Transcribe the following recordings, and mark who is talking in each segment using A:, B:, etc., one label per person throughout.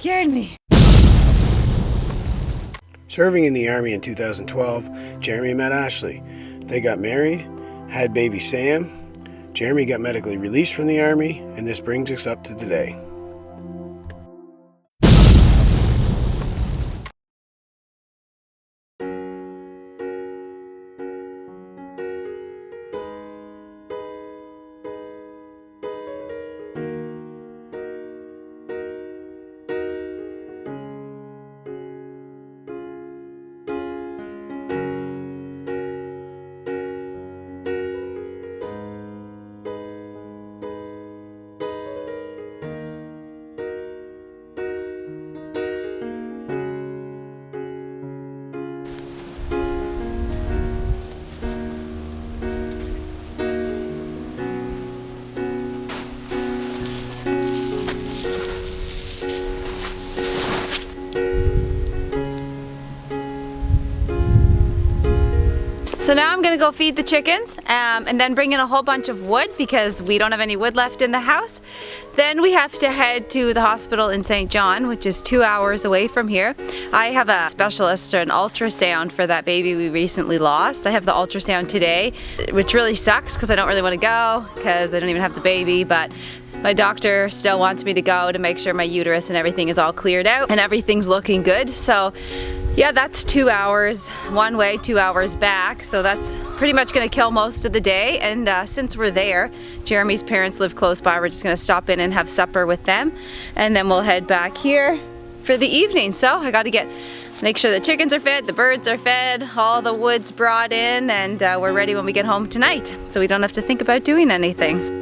A: scared me.
B: Serving in the Army in 2012, Jeremy met Ashley. They got married, had baby Sam. Jeremy got medically released from the Army, and this brings us up to today.
A: So now I'm gonna go feed the chickens and then bring in a whole bunch of wood because we don't have any wood left in the house. Then we have to head to the hospital in St. John, which is 2 hours away from here. I have a specialist or an ultrasound for that baby we recently lost. I have the ultrasound today, which really sucks because I don't really want to go because I don't even have the baby, but my doctor still wants me to go to make sure my uterus and everything is all cleared out and everything's looking good. So yeah, that's 2 hours one way, 2 hours back. So that's pretty much gonna kill most of the day. And since we're there, Jeremy's parents live close by. We're just gonna stop in and have supper with them. And then we'll head back here for the evening. So I gotta make sure the chickens are fed, the birds are fed, all the wood's brought in, and we're ready when we get home tonight. So we don't have to think about doing anything.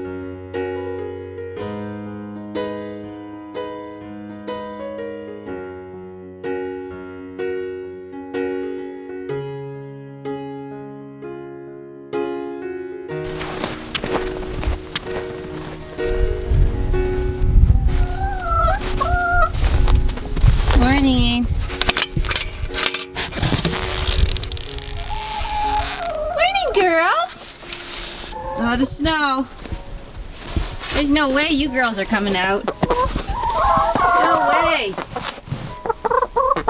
A: Morning. Morning, girls. Oh, the snow. There's no way you girls are coming out. No way.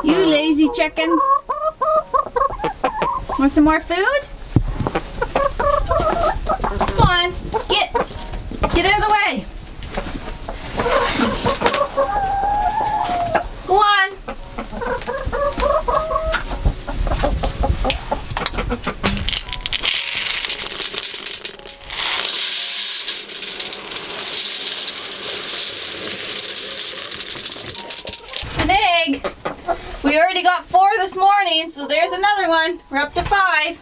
A: You lazy chickens. Want some more food? Come on, get out of the way. Go on. An egg. We already got 4 this morning, so there's another one. We're up to 5.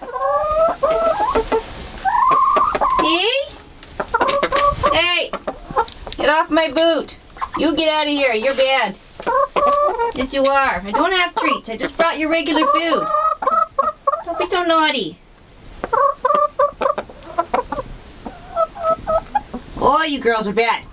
A: Hey, get off my boot. You get out of here. You're bad. Yes, you are. I don't have treats. I just brought you regular food. Don't be so naughty. Oh, you girls are bad.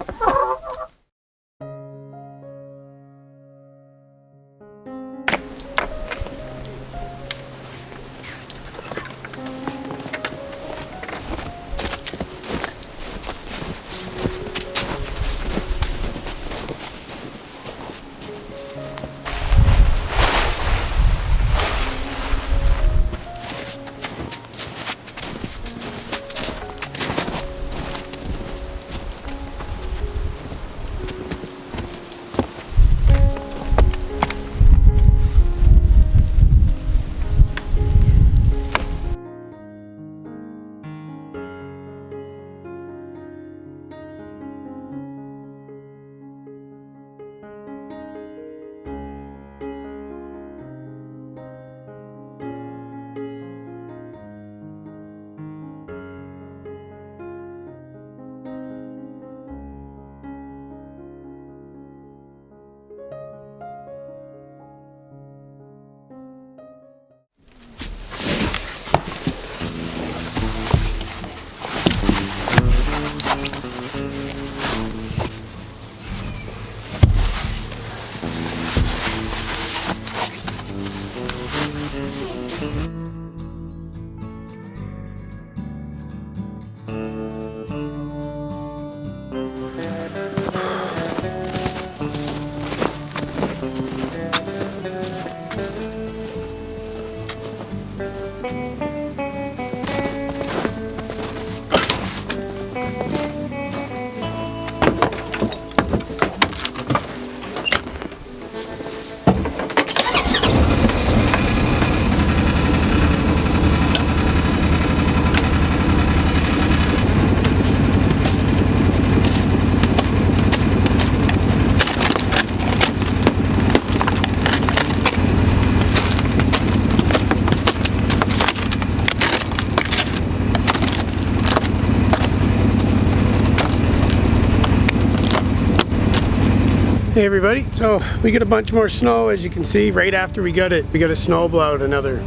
B: Hey everybody, so we get a bunch more snow, as you can see. Right after we got it, we got a snow blowout, another,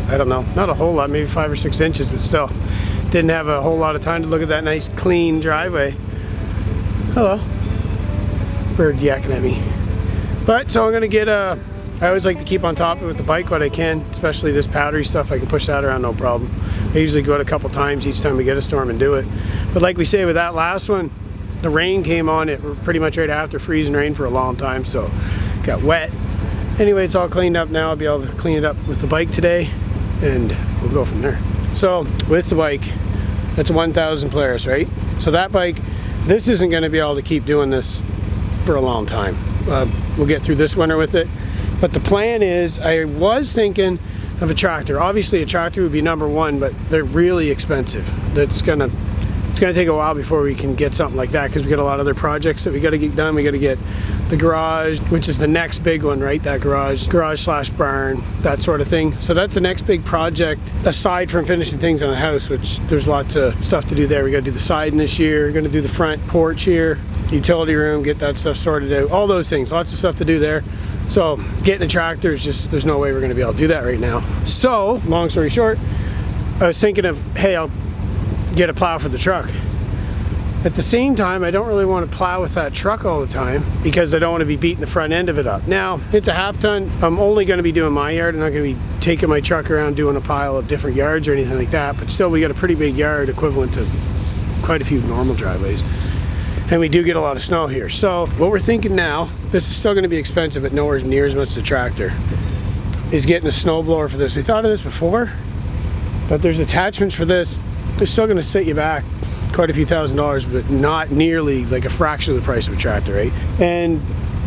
B: I don't know, not a whole lot, maybe 5 or 6 inches, but still didn't have a whole lot of time to look at that nice clean driveway. Hello. Bird yakking at me. But so I'm gonna get I always like to keep on top of it with the bike what I can, especially this powdery stuff. I can push that around no problem. I usually go out a couple times each time we get a storm and do it. But like we say with that last one, the rain came on it pretty much right after freezing rain for a long time, so got wet. Anyway, it's all cleaned up now. I'll be able to clean it up with the bike today, and we'll go from there. So with the bike, that's 1,000 Polaris, right? So that bike, this isn't going to be able to keep doing this for a long time. We'll get through this winter with it. But the plan is, I was thinking of a tractor. Obviously a tractor would be number one, but they're really expensive. It's gonna take a while before we can get something like that, because we got a lot of other projects that we got to get done. We got to get the garage, which is the next big one, right? That garage slash barn, that sort of thing. So that's the next big project, aside from finishing things on the house, which there's lots of stuff to do there. We got to do the siding this year. We're going to do the front porch here, utility room, get that stuff sorted out. All those things, lots of stuff to do there. So getting a tractor is just, there's no way we're going to be able to do that right now. So long story short, I was thinking of, hey, I'll get a plow for the truck. At the same time, I don't really want to plow with that truck all the time, because I don't want to be beating the front end of it up. Now, it's a half ton. I'm only going to be doing my yard. I'm not going to be taking my truck around doing a pile of different yards or anything like that, but still we got a pretty big yard equivalent to quite a few normal driveways. And we do get a lot of snow here. So what we're thinking now, this is still going to be expensive, but nowhere near as much as the tractor, is getting a snowblower for this. We thought of this before, but there's attachments for this. They're still going to set you back quite a few $1,000s, but not nearly like a fraction of the price of a tractor, right? And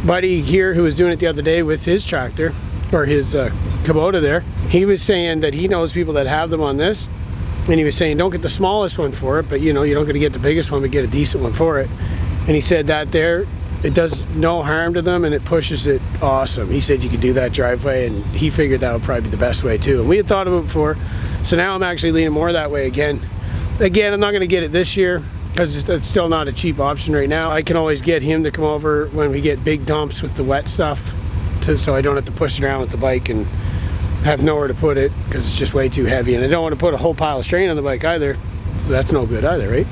B: buddy here who was doing it the other day with his tractor, or his Kubota there, he was saying that he knows people that have them on this, and he was saying don't get the smallest one for it, but you know, you don't get to get the biggest one, but get a decent one for it. And he said that there, it does no harm to them and it pushes it awesome. He said you could do that driveway, and he figured that would probably be the best way too. And we had thought of it before, so now I'm actually leaning more that way again. Again, I'm not going to get it this year because it's still not a cheap option right now. I can always get him to come over when we get big dumps with the wet stuff, so I don't have to push it around with the bike and have nowhere to put it because it's just way too heavy. And I don't want to put a whole pile of strain on the bike either. That's no good either, right?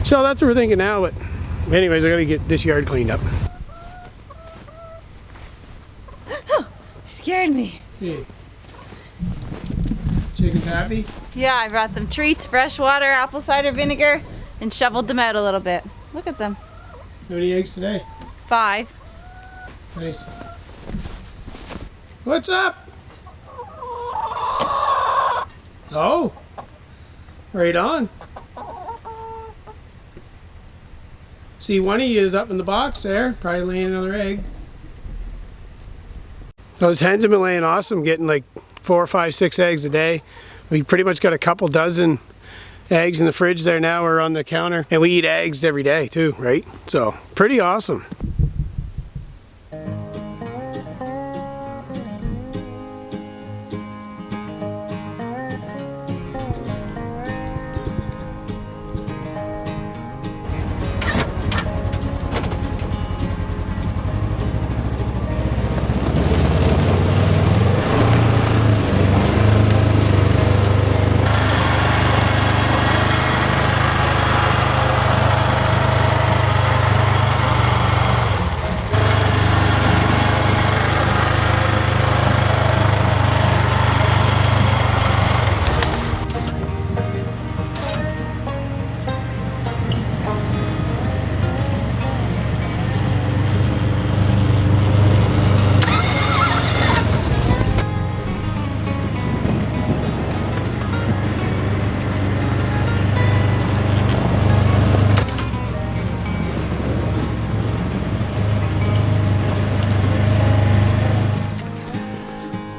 B: So that's what we're thinking now. But anyways, I got to get this yard cleaned up.
A: Scared me.
B: Yeah. Chicken's happy?
A: Yeah, I brought them treats, fresh water, apple cider vinegar, and shoveled them out a little bit. Look at them.
B: How many eggs today?
A: 5.
B: Nice. What's up? Oh, right on. See, one of you is up in the box there, probably laying another egg. Those hens have been laying awesome, getting like 4, 5, 6 eggs a day. We pretty much got a couple dozen eggs in the fridge there now, or on the counter. And we eat eggs every day too, right? So, pretty awesome.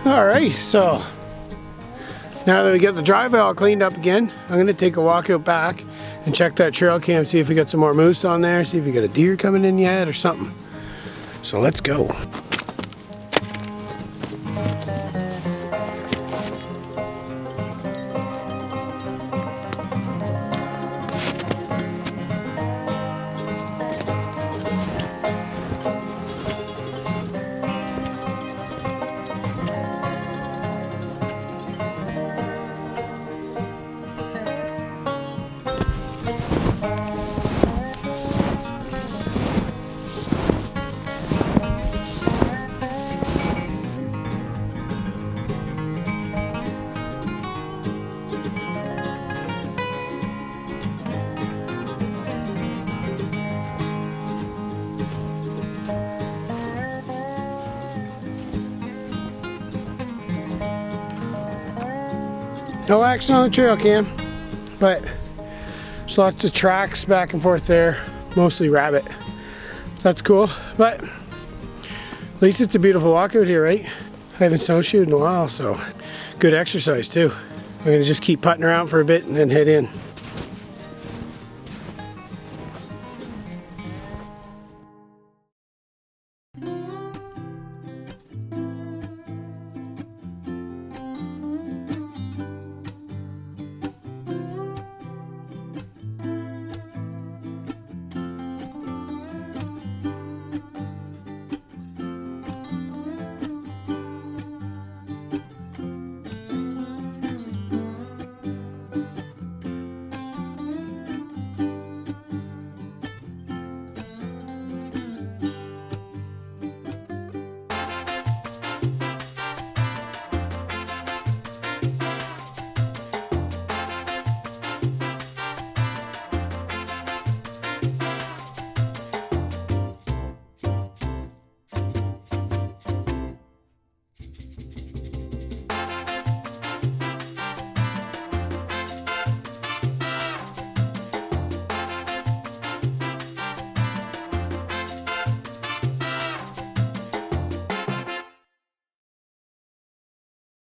B: Alright, so now that we got the driveway all cleaned up again, I'm going to take a walk out back and check that trail cam, see if we got some more moose on there, see if we got a deer coming in yet or something. So let's go. No action on the trail cam, but there's lots of tracks back and forth there, mostly rabbit. That's cool, but at least it's a beautiful walk out here, right? I haven't snowshoed in a while, so good exercise too. I'm gonna just keep putting around for a bit and then head in.